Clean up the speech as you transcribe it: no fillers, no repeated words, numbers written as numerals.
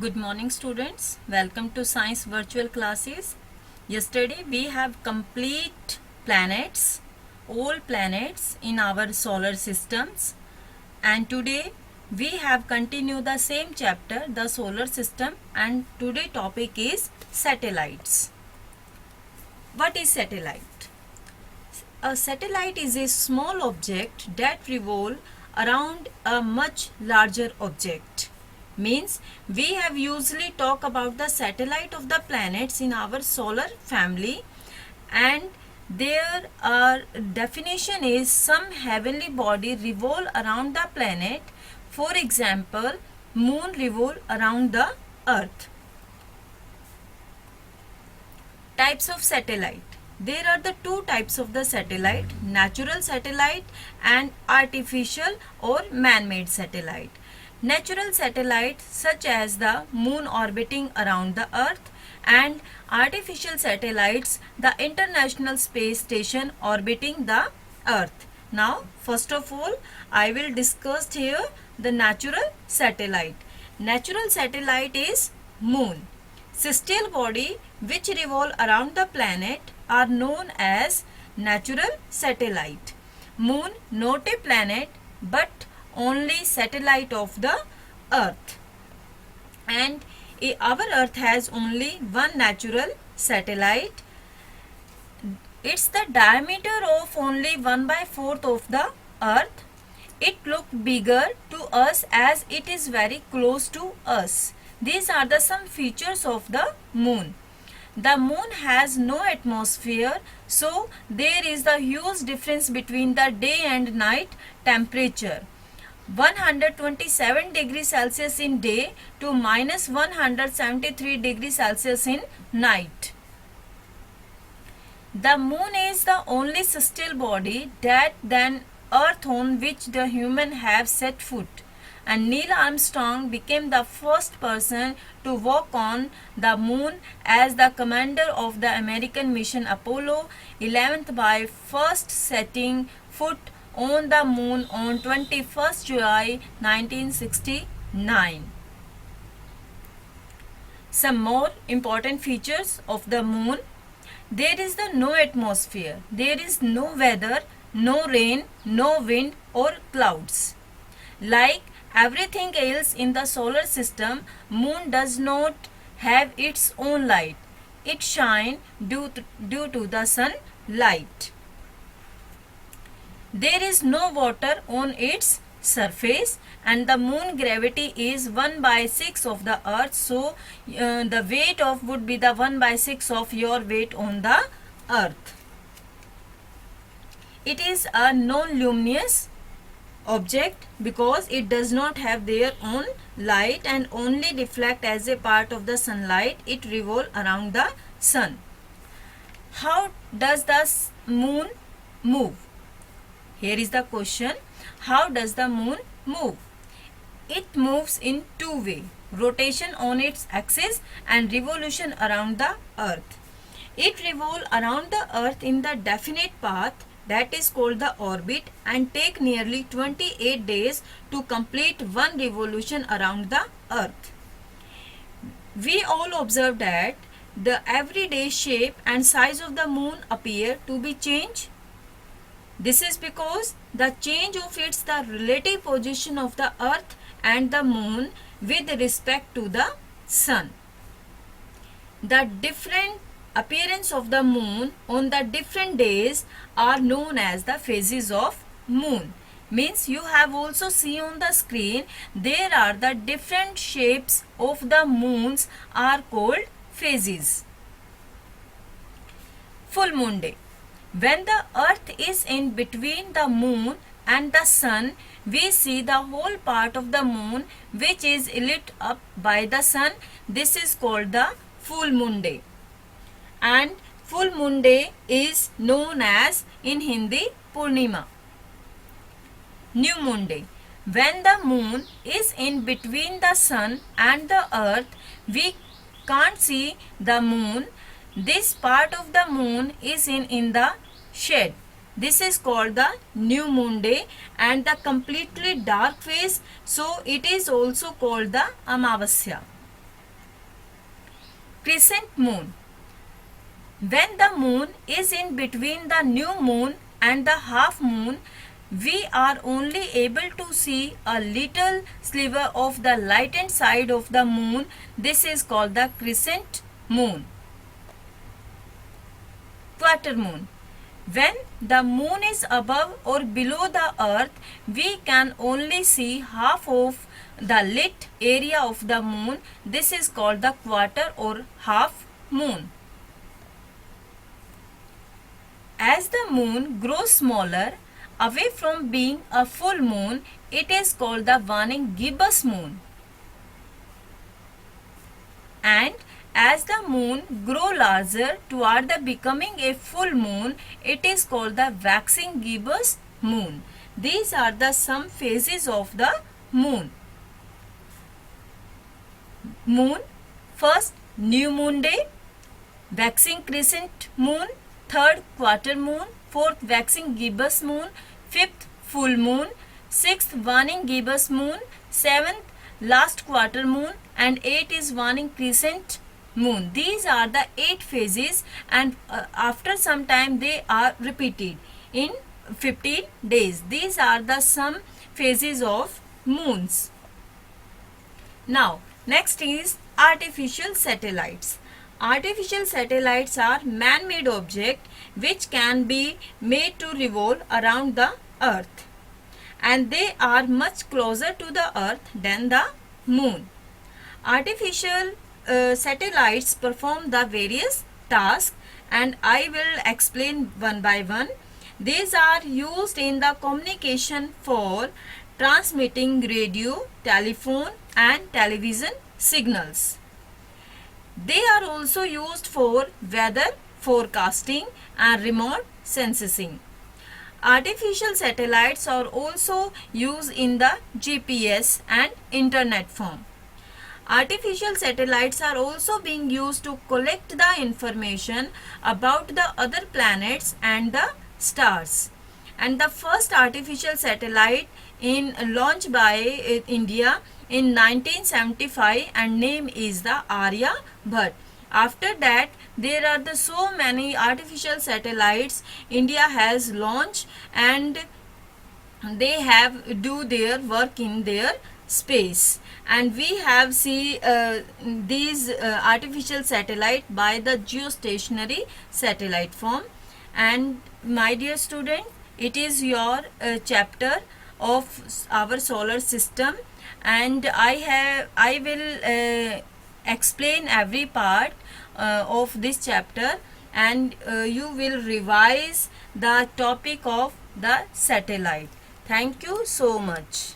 Good morning students. Welcome to science virtual classes. Yesterday we have complete planets, all planets in our solar systems, and today we have continued the same chapter, the solar system, and today topic is satellites. What is satellite? A satellite is a small object that revolves around a much larger object. Means we have usually talk about the satellite of the planets in our solar family, and their definition is some heavenly body revolve around the planet. For example, moon revolve around the earth. Types of satellite. There are the two types of the satellite, natural satellite and artificial or man-made satellite. Natural satellites such as the moon orbiting around the earth, and artificial satellites, the International Space Station orbiting the earth. Now first of all I will discuss here the natural satellite. Natural satellite is moon. Celestial body which revolve around the planet are known as natural satellite. Moon not a planet but only satellite of the earth, and our earth has only one natural satellite. It's the diameter of only 1/4 of the earth. It looks bigger to us as it is very close to us. These are the some features of the moon. The moon has no atmosphere, so there is the huge difference between the day and night temperature. 127 degrees Celsius in day to minus 173 degrees Celsius in night. The moon is the only celestial body that than earth on which the human have set foot, and Neil Armstrong became the first person to walk on the moon as the commander of the American mission Apollo 11 by first setting foot on the moon on 21st July 1969. Some more important features of the moon. There is the no atmosphere. There is no weather, no rain, no wind or clouds. Like everything else in the solar system, moon does not have its own light. It shines due to the sunlight. There is no water on its surface, and the moon gravity is 1/6 of the earth, so the weight of would be the 1/6 of your weight on the earth. It is a non-luminous object because it does not have their own light and only reflect as a part of the sunlight. It revolve around the sun. How does the moon move? Here is the question. How does the moon move? It moves in two ways, rotation on its axis and revolution around the earth. It revolves around the earth in the definite path that is called the orbit and take nearly 28 days to complete one revolution around the earth. We all observe that the everyday shape and size of the moon appear to be changed. This is because the change of its the relative position of the earth and the moon with respect to the sun. The different appearance of the moon on the different days are known as the phases of moon. Means you have also seen on the screen there are the different shapes of the moons are called phases. Full moon day. When the earth is in between the moon and the sun, we see the whole part of the moon which is lit up by the sun. This is called the full moon day. And full moon day is known as in Hindi Purnima. New moon day. When the moon is in between the sun and the earth, we can't see the moon. This part of the moon is in the shade. This is called the new moon day and the completely dark phase, so it is also called the Amavasya. Crescent moon. When the moon is in between the new moon and the half moon, we are only able to see a little sliver of the lightened side of the moon. This is called the crescent moon. Quarter moon. When the moon is above or below the earth, we can only see half of the lit area of the moon. This is called the quarter or half moon. As the moon grows smaller, away from being a full moon, it is called the waning gibbous moon. And as the moon grows larger toward the becoming a full moon, it is called the waxing gibbous moon. These are the some phases of the moon. Moon, first new moon day, waxing crescent moon, third quarter moon, fourth waxing gibbous moon, fifth full moon, sixth waning gibbous moon, seventh last quarter moon, and eighth is waning crescent moon. These are the 8 phases, and after some time they are repeated in 15 days. These are the some phases of moons. Now next is artificial satellites. Artificial satellites are man-made objects which can be made to revolve around the earth, and they are much closer to the earth than the moon. Artificial satellites perform the various tasks, and I will explain one by one. These are used in the communication for transmitting radio, telephone and television signals. They are also used for weather forecasting and remote sensing. Artificial satellites are also used in the GPS and internet form. Artificial satellites are also being used to collect the information about the other planets and the stars. And the first artificial satellite launched by India in 1975, and name is the Aryabhat. After that, there are so many artificial satellites India has launched, and they have do their work in their space. And we have see these artificial satellite by the geostationary satellite form. And my dear student, it is your chapter of our solar system, and I will explain every part of this chapter, and you will revise the topic of the satellite. Thank you so much.